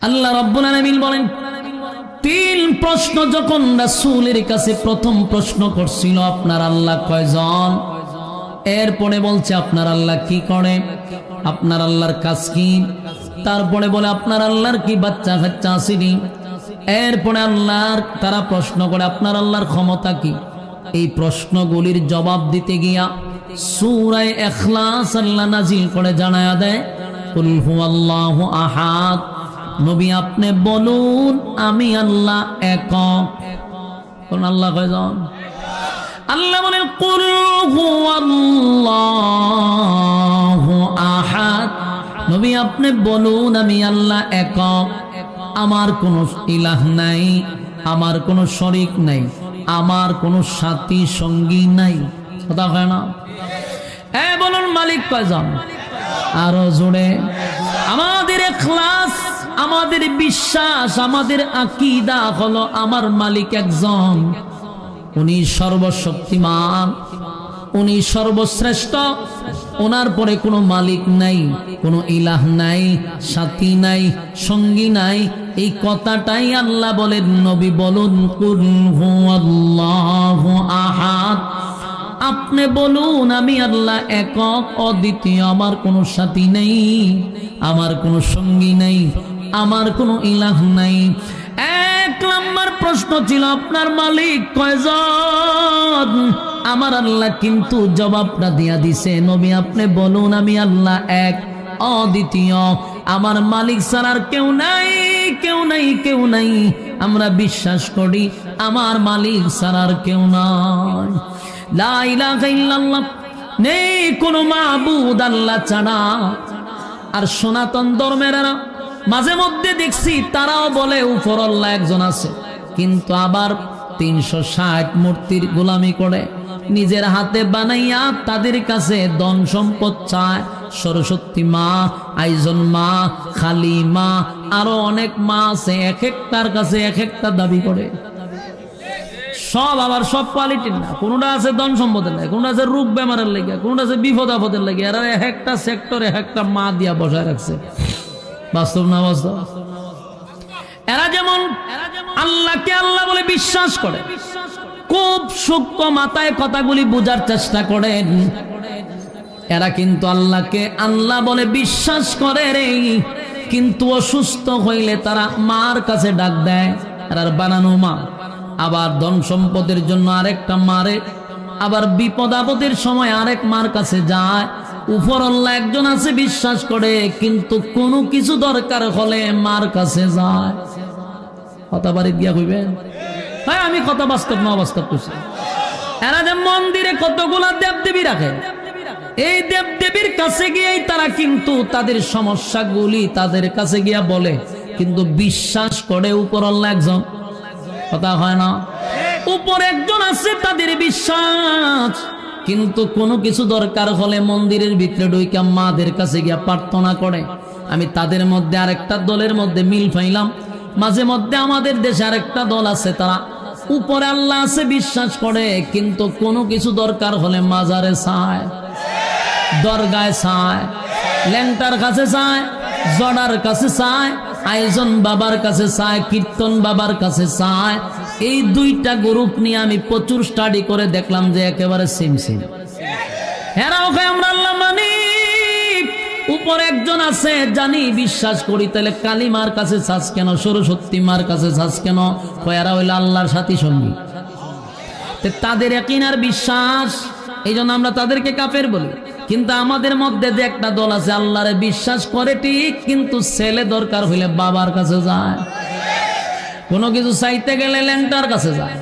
আল্লাহ রাব্বুল আলামিন বলেন, তিন প্রশ্ন যখন রাসূলের কাছে প্রথম প্রশ্ন করছিল, আপনার আল্লাহ কয়জন? এরপরে বলছে আপনার আল্লাহ কি করে, আপনার আল্লাহর কাজ কি। তারপরে বলে আপনার আল্লাহর কি বাচ্চা কাচ্চা আসেনি। এরপরে আল্লাহর তারা প্রশ্ন করে আপনার আল্লাহর ক্ষমতা কি। এই প্রশ্নগুলির জবাব দিতে গিয়া সূরা ইখলাস আল্লাহ নাজিল করে জানায়া দেয়, কুল হুয়াল্লাহু আহাদ, নবী আপনি বলুন আমি আল্লাহ একক। কোন আল্লাহ কয়জন? আল্লাহ বলেন কুল হুয়াল্লাহু আহাদ, নবী আপনি বলুন আমি আল্লাহ একক, আমার কোনো ইলাহ নাই, আমার কোনো শরীক নাই, আমার কোনো সাথী সঙ্গী নাই। কথা হয় না? বলুন মালিক কয়জন? আরো জোরে। আমাদের ইখলাস, আমাদের বিশ্বাস, আমাদের আকীদা হলো আমার মালিক একজন, উনি সর্বশক্তিমান, উনি সর্বশ্রেষ্ঠ, ওনার পরে কোনো মালিক নাই, কোনো ইলাহ নাই, সাথী নাই, সঙ্গী নাই। এই কথাটাই আল্লাহ বলেন, নবী বলুন কুল হুয়াল্লাহু আহাদ, আপনি বলুন আমি আল্লাহ একক অদ্বিতীয়, আমার কোনো সাথী নেই, আমার কোনো সঙ্গী নেই, আমার কোনো ইলাহ নাই। এক নম্বর প্রশ্ন ছিল আপনার মালিক কয়জন? আমার আল্লাহ কিন্তু জবাবটা দিয়া দিছে, নবী আপনি বলুন আমি আল্লাহ এক অদ্বিতীয়, আমার মালিক ছাড়া আর কেউ নাই, কেউ নাই, কেউ নাই। আমরা বিশ্বাস করি আমার মালিক ছাড়া আর কেউ নাই। লা ইলাহা ইল্লাল্লাহ, নেই কোনো মাবুদ আল্লাহ ছাড়া। আর সনাতন ধর্মের মাঝে মধ্যে দেখছি তারাও বলে উপর আল্লাহ একজন আছে, কিন্তু আবার 360 মূর্তির গোলামি করে, নিজের হাতে বানাইয়া তাদের কাছে ধন সম্পদ চায়। সরস্বতী মা, আইজন মা, খালি মা, আরো অনেক মা আছে, এক একটার কাছে এক একটা দাবি করে। সব আবার সব কোয়ালিটির না, কোনটা আছে ধন সম্পদের লাগে, কোনটা আছে রোগ বেমারের লাগে, কোনটা আছে বিপদ আপদের লাগে। এরা এক একটা সেক্টরে এক একটা মা দিয়া বসায় রাখছে। বাস্তব না বাস্তব? এরা যেমন আল্লাহকে আল্লাহ বলে বিশ্বাস করে, খুব সূক্ষ্ম মাথায় কথাগুলি বোঝার চেষ্টা করেন। এরা কিন্তু আল্লাহকে আল্লাহ বলে বিশ্বাস করে রে, কিন্তু অসুস্থ হইলে তারা মার কাছে ডাক দেয়, আর বানানো মা। আবার ধন সম্পদের জন্য আরেকটা মারে, আবার বিপদ আপদের সময় আরেক মার কাছে যায়। উপর আল্লাহ একজন আছে বিশ্বাস করে, কিন্তু কোনো কিছু দরকার হলে মার কাছে যায়। কথা বাড়ি দিয়া কইবেন? হ্যাঁ, আমি কথা বাস্তব না অবাস্তব করছি। এরা যে মন্দিরে কতগুলা দেবদেবী রাখে, এই দেবদেবীর কাছে গিয়েই তারা কিন্তু তাদের সমস্যাগুলি তাদের কাছে গিয়া বলে, কিন্তু বিশ্বাস করে উপর আল্লাহ একজন। কথা হয় না? উপর একজন আছে তাদের বিশ্বাস, কিন্তু কোনো কিছু দরকার হলে মন্দিরের ভিতরে ঢুইকা মাদের কাছে গিয়া প্রার্থনা করে। আমি তাদের মধ্যে আরেকটা দলের মধ্যে মিল পাইলাম। মাঝে মধ্যে আমাদের দেশে আরেকটা দল আছে, তারা উপরে আল্লাহ আছে বিশ্বাস করে, কিন্তু কোনো কিছু দরকার হলে মাজারে চায়, দরগায় চায়, ল্যাংটার কাছে চায়, জড়ার কাছে চায়, আয়োজন বাবার কাছে চায়, কীর্তন বাবার কাছে চায়। এই দুইটা গ্রুপ নিয়ে আমি প্রচুর স্টাডি করে দেখলাম যে একেবারে সেম সেম। এরাও আমরা আল্লাহ মানি, উপর একজন আছে জানি বিশ্বাস করি, তাহলে কালী মার কাছে চাস কেন, সরস্বতী মার কাছে চাস কেন? এরা হইল আল্লাহর সাথী সঙ্গী। তাদের ইয়াকিনার বিশ্বাস, এই জন্য আমরা তাদেরকে কাফের বলি। কিন্তু আমাদের মধ্যে যে একটা দল আছে আল্লাহরে বিশ্বাস করে ঠিক, কিন্তু ছেলে দরকার হইলে বাবার কাছে যায়, কোনো কিছু চাইতে গেলে ল্যাংটার কাছে যায়,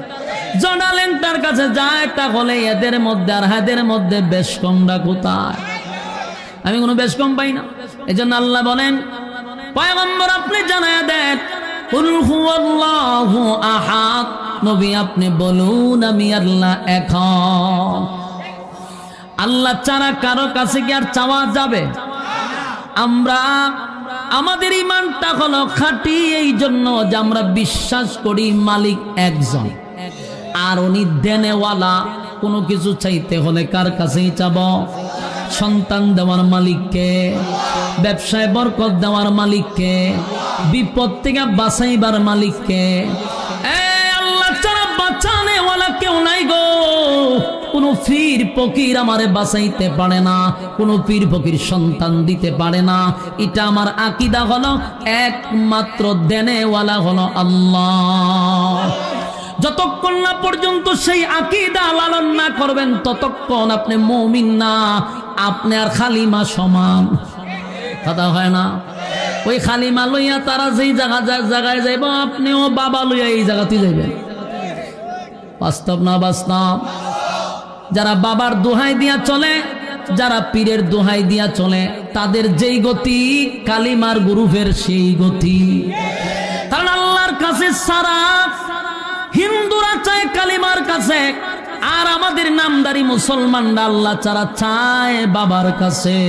জনা ল্যাংটার কাছে যায়। তাহলে এদের মধ্যে আর হাদের মধ্যে বেশ কমটা কোথায়? আমি কোনো বেশ কম পাই না। এই জন্য আল্লাহ বলেন, পয়গম্বর আপনি জানায়া দেন কুল হুয়াল্লাহু আহাদ, নবী আপনি বলুন আমি আল্লাহ একক। আল্লাহ ছাড়া কারো কাছে কি আর চাওয়া যাবে? আমরা আমাদের ইমানটা হলো খাঁটি এই জন্য যে আমরা বিশ্বাস করি মালিক একজন, আর উনি দেনেওয়ালা। কোনো কিছু চাইতে হলে কার কাছেই চাব? সন্তান দেওয়ার মালিককে, ব্যবসায় বরকত দেওয়ার মালিককে, বিপদ থেকে বাঁচাইবার মালিককে। আল্লাহ ছাড়া বাঁচানে ওয়ালা কেউ নাই গো। কোন পীর ফকির আমারে বাঁচাইতে পারে না, কোন পীর ফকির সন্তান দিতে পারে না। এটা আমার আকীদা হলো, একমাত্র দেনেওয়ালা হলো আল্লাহ। যতক্ষণ না পর্যন্ত সেই আকীদা লালন না করবেন ততক্ষণ আপনি মুমিন না, আপনি আর খালিমা সমান। কথা হয় না? ওই খালিমা লইয়া তারা যেই জায়গায় যাইব, আপনিও বাবা লইয়া এই জায়গাতে যাইবেন। বাস্তব না বাস্তব? যারা বাবার দোহাই দিয়া চলে, যারা পীরের দোহাই দিয়া চলে, তাদের যেই গতি কালিমার গ্রুপের সেই গতি। কারণ আল্লাহর কাছে সারা হিন্দুরা চায় কালিমার কাছে, আর আমাদের নামদারি মুসলমানরা আল্লাহ ছাড়া চায় বাবার কাছে।